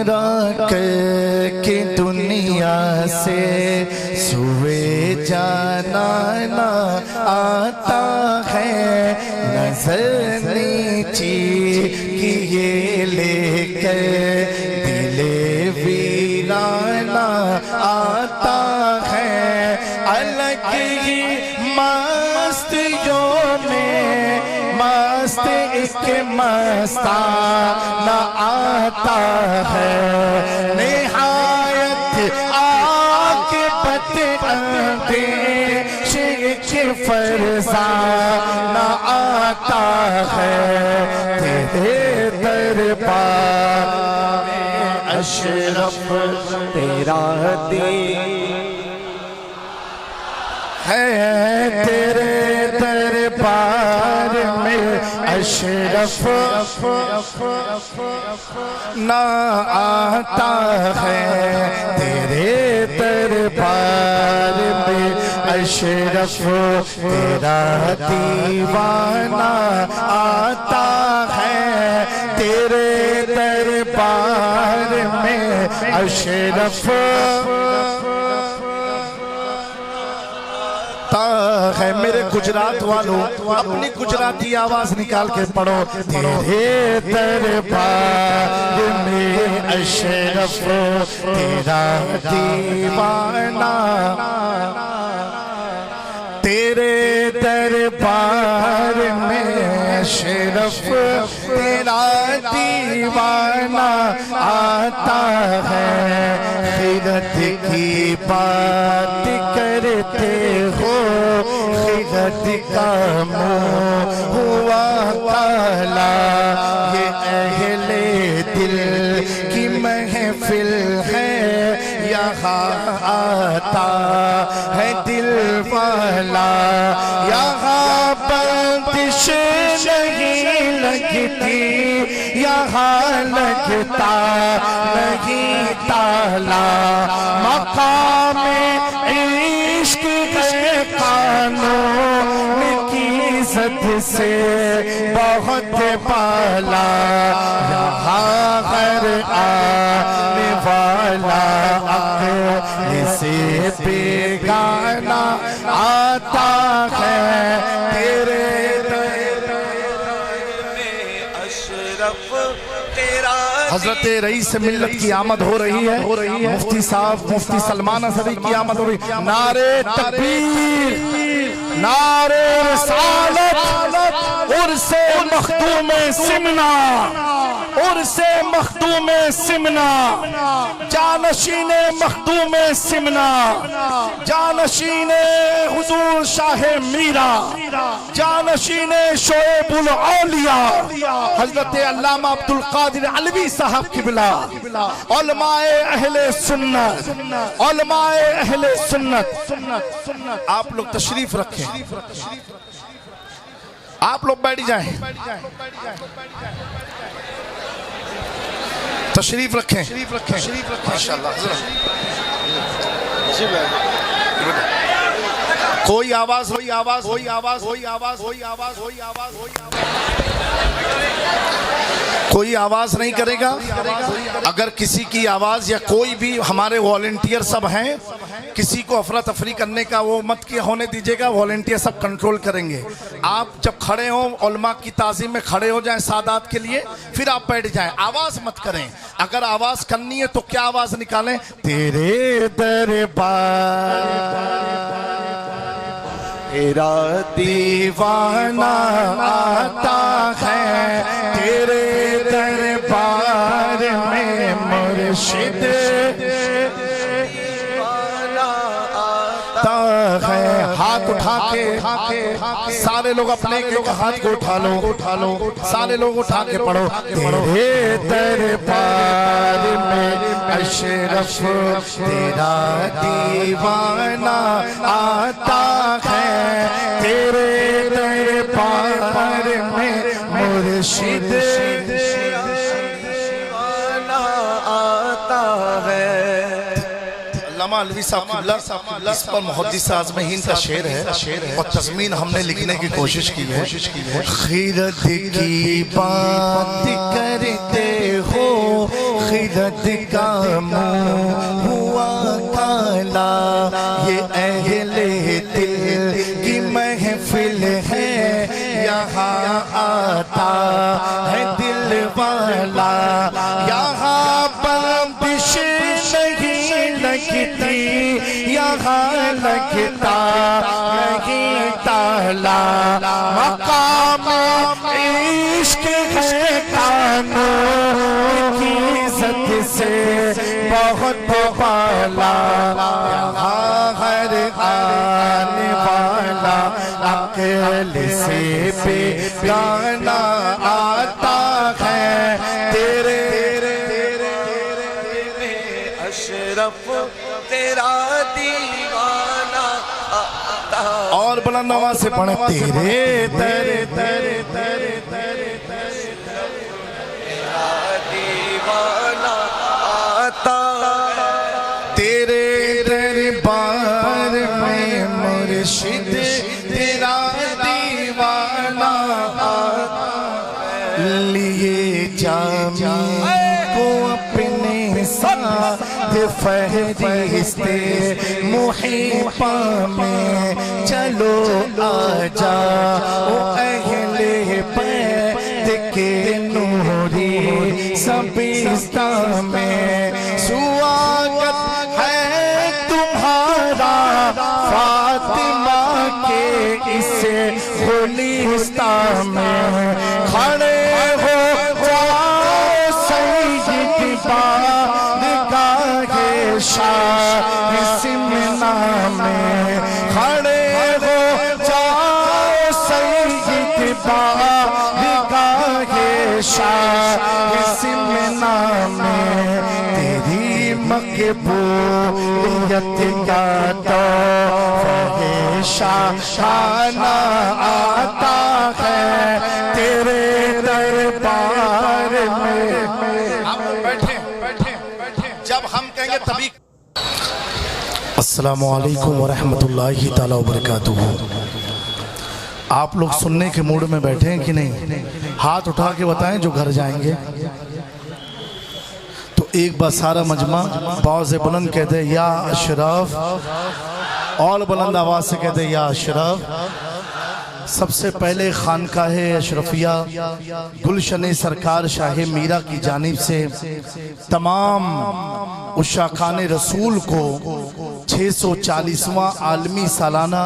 کر کے دنیا سے سوئے جانا نہ آتا ہے، نظر نیچی کیے لے کر دل ویرانہ آتا ہے، الگ ہی مستیوں میں مست ایک مستانہ آتا ہے، نہایت عاقبت اندیشے کے فرزانہ آتا ہے، تیرے دربار میں اشرف تیرا دین ہے، تیرے دربار میں اشرف نہ آتا ہے، تیرے دربار میں اشرف تیرا دیوانہ آتا ہے، تیرے دربار میں اشرف ہے۔ میرے گجرات والوں اپنی گجراتی آواز نکال کے پڑھو، تیرے دربار میں اشرف تیرا دیوانہ، تیرے دربار میں اشرف تیرا دیوانہ آتا ہے، خیرت کی بات کرتے ہو خیرت کا منہ ہوا کالا، یہ اہل دل کی محفل ہے، یہاں آتا ہے دل والا، یہاں بندش نہیں لگتی، یہاں لگتا نہیں تالا، مقام عشق ہے قانون کی عزت سے بہت بالا، یہاں غیر آنے والا عقل سے بیگانہ آتا ہے، تیرے حضرت رئیس ملت کی آمد ہو رہی ہے، مفتی صاحب مفتی سلمان اظہری کی آمد ہو رہی ہے، نعرے تکبیر، نعرے رسالت، عرس مخدوم سمنا، عرس مخدوم سمنا، جانشین مخدوم سمنا، جانشین حضور شاہ میرا، جانشین شعیب الاولیاء حضرت علامہ عبدالقادر علوی صاحب قبلہ، علماء اہل سنت، علماء اہل سنت، آپ لوگ تشریف رکھیں، آپ لوگ بیٹھ جائیں، تشریف رکھیں، ماشاءاللہ کوئی آواز کوئی آواز کوئی آواز کوئی آواز کوئی آواز کوئی آواز کوئی آواز نہیں کرے گا، اگر کسی کی آواز یا کوئی بھی ہمارے والنٹیئر سب ہیں، کسی کو افراتفری کرنے کا وہ مت کیا ہونے دیجئے گا، والنٹیئر سب کنٹرول کریں گے، آپ جب کھڑے ہوں علماء کی تعظیم میں کھڑے ہو جائیں سادات کے لیے، پھر آپ بیٹھ جائیں، آواز مت کریں، اگر آواز کرنی ہے تو کیا آواز نکالیں، تیرے دربار تیرا دیوانہ آتا ہے، تیرے دربار میں مرشد آتا ہے، ہاتھ اٹھا کے سارے لوگ اپنے ایک ہاتھ کو اٹھا لو، سارے لوگ اٹھا کے پڑھو، تیرے دربار میں اشرف تیرا دیوانہ آتا ہے، تیرے دربار میں مرشد آتا ہے۔ علامہ علوی صاحب قبلہ اس پر محدث اعظم ہند کا شعر ہے اور تضمین ہم نے لکھنے کی کوشش کی ہے۔ خیرت کی بات کرتے ہو رد کا منہ ہوا کالا، یہ اہل دل کی محفل ہے، یہاں آتا ہے دل والا، یہاں بندش نہیں لگتی، یہاں لگتا نہیں تالا، مقام عشق ہے قانون کی عزت سے بہت بالا، یہاں ہر آنے والا عقل سے بیگانہ آتا ہے، تیرے اشرف تیرا دیوانہ آتا، اور بلند آواز سے پڑھیں، تیرے تیرے تیرے تیرے تیرا دیوانہ آتا، تیرے دربار میں مرشد تیرا دیوانہ آتا، لیے جامی کو اپنے ساتھ فہرست محیطہ میں، چلو آجا او اہل بیت کے نوری سبستہ میں، سواگت ہے تمہارا فاطمہ کے اس خلیستہ میں، کھڑے ہو جاؤ سید بارگاہ شاہ سمنا میں، کھڑے ہو جاؤ سید بارگاہ شاہ سمنا میں، تیری مقبولیت کا تو شاہانہ آتا ہے تیرے دربار میں۔ آپ بیٹھیں، جب ہم کہیں گے تبھی۔ السلام علیکم ورحمۃ اللہ تعالی وبرکاتہ۔ آپ لوگ سننے کے موڈ میں بیٹھے ہیں کہ نہیں؟ ہاتھ اٹھا کے بتائیں جو گھر جائیں گے۔ تو ایک بار سارا مجمع باز بلند کہتے ہیں یا اشرف، اور بلند آواز سے کہتے ہیں یا اشرف۔ سب سے پہلے خانقاہ اشرفیہ گلشن سرکار شاہ میرا کی جانب سے تمام عشاقان رسول کو 640واں عالمی سالانہ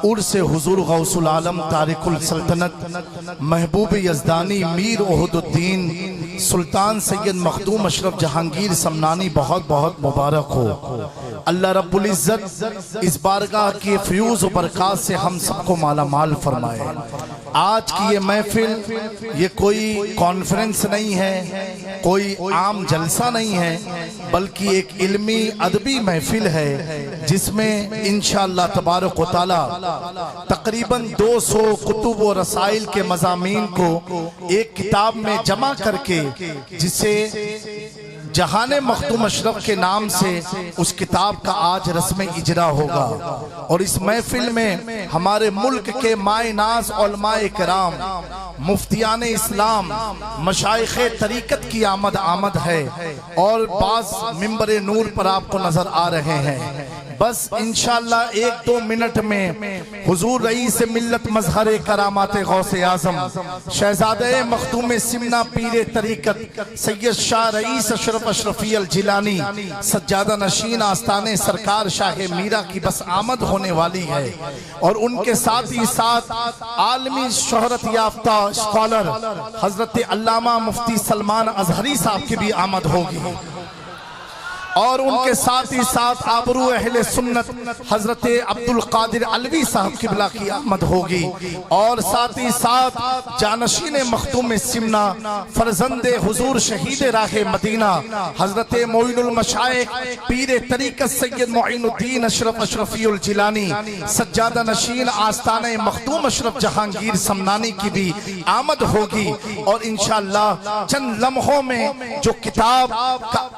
عرس حضور غوث العالم تارک السلطنت محبوب یزدانی میر احد الدین سلطان سید مخدوم اشرف جہانگیر سمنانی بہت بہت مبارک ہو۔ اللہ رب العزت اس بارگاہ کی فیوز و برکات سے ہم سب کو مالا مال فرمائے۔ آج کی یہ محفل یہ کوئی کانفرنس نہیں ہے، کوئی عام جلسہ نہیں ہے، بلکہ ایک علمی ادبی محفل ہے جس میں انشاءاللہ تبارک و تعالی تقریباً 200 کتب و رسائل کے مضامین کو ایک کتاب میں جمع کر کے جسے جہان مخدوم اشرف کے نام سے اس کتاب کا آج رسم اجرا ہوگا، اور اس محفل میں ہمارے ملک کے مائے ناز علماء کرام، مفتیان اسلام، مشائخ طریقت کی آمد ہے، اور بعض ممبر نور پر آپ کو نظر آ رہے ہیں۔ بس انشاءاللہ 1-2 منٹ میں حضور رئیس ملت مظہر کرامات غوث اعظم شہزادہ مخدوم سمنا پیر طریقت سید شاہ رئیس اشرف اشرفی الجیلانی سجادہ نشین آستانے سرکار شاہ میرا کی بس آمد ہونے والی ہے، اور ان کے ساتھ ہی ساتھ عالمی شہرت یافتہ اسکالر حضرت علامہ مفتی سلمان ازہری صاحب کی بھی آمد ہوگی، اور ان کے ساتھ ہی ساتھ آبرو اہل سنت حضرت عبدالقادر علوی صاحب قبلہ کی آمد ہوگی، اور ساتھ ہی ساتھ جانشین مخدوم سمنا فرزند حضور شہید راہ مدینہ حضرت معین المشائخ پیر طریقت سید معین الدین اشرف اشرفی الجیلانی سجادہ نشین آستانہ مخدوم اشرف جہانگیر سمنانی کی بھی آمد ہوگی، اور انشاءاللہ چند لمحوں میں جو کتاب کا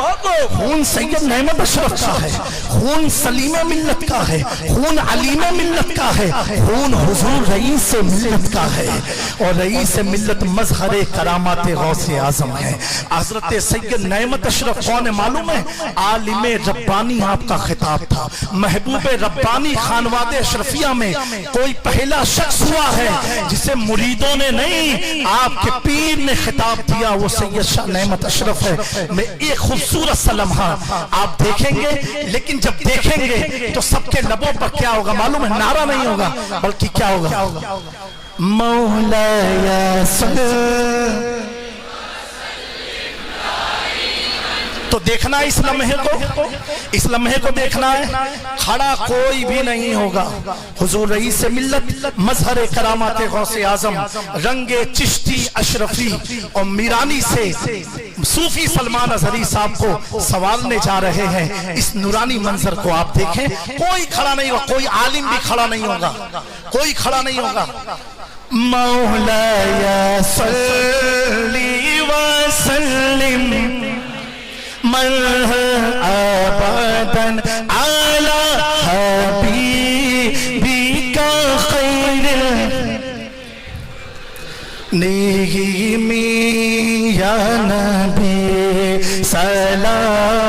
خون سید نعمت اشرف کا ہے، خون سلیم ملت کا ہے، خون علیم ملت کا ہے، خون حضور رئیس ملت کا ہے، اور رئیس ملت مظہر کرامات غوث اعظم ہے۔ حضرت سید نعمت اشرف کون ہے معلوم ہے؟ عالم ربانی آپ کا خطاب تھا، محبوب ربانی خانواد اشرفیہ میں کوئی پہلا شخص ہوا ہے جسے مریدوں نے نہیں آپ کے پیر نے خطاب دیا، وہ سید شاہ نعمت اشرف ہے۔ میں ایک خوبصورت سا لمحہ آپ دیکھیں گے، لیکن جب دیکھیں گے تو سب کے لبوں پر کیا ہوگا معلوم ہے؟ نعرہ نہیں ہوگا بلکہ کیا ہوگا؟ مولایا صلی۔ تو دیکھنا اس لمحے کو دیکھنا ہے، کھڑا کوئی بھی نہیں ہوگا، حضور رئیس ملت مظہر کرامات غوث اعظم رنگ چشتی اشرفی اور میرانی سے صوفی سلمان اظہری صاحب کو سوالنے جا رہے ہیں۔ اس نورانی منظر کو آپ دیکھیں، کوئی کھڑا نہیں ہوگا، کوئی عالم بھی کھڑا نہیں ہوگا، کوئی کھڑا نہیں ہوگا۔ مولایا صلی وسلم ابداً علی حبیبک خیر نیمی یا نبی سلام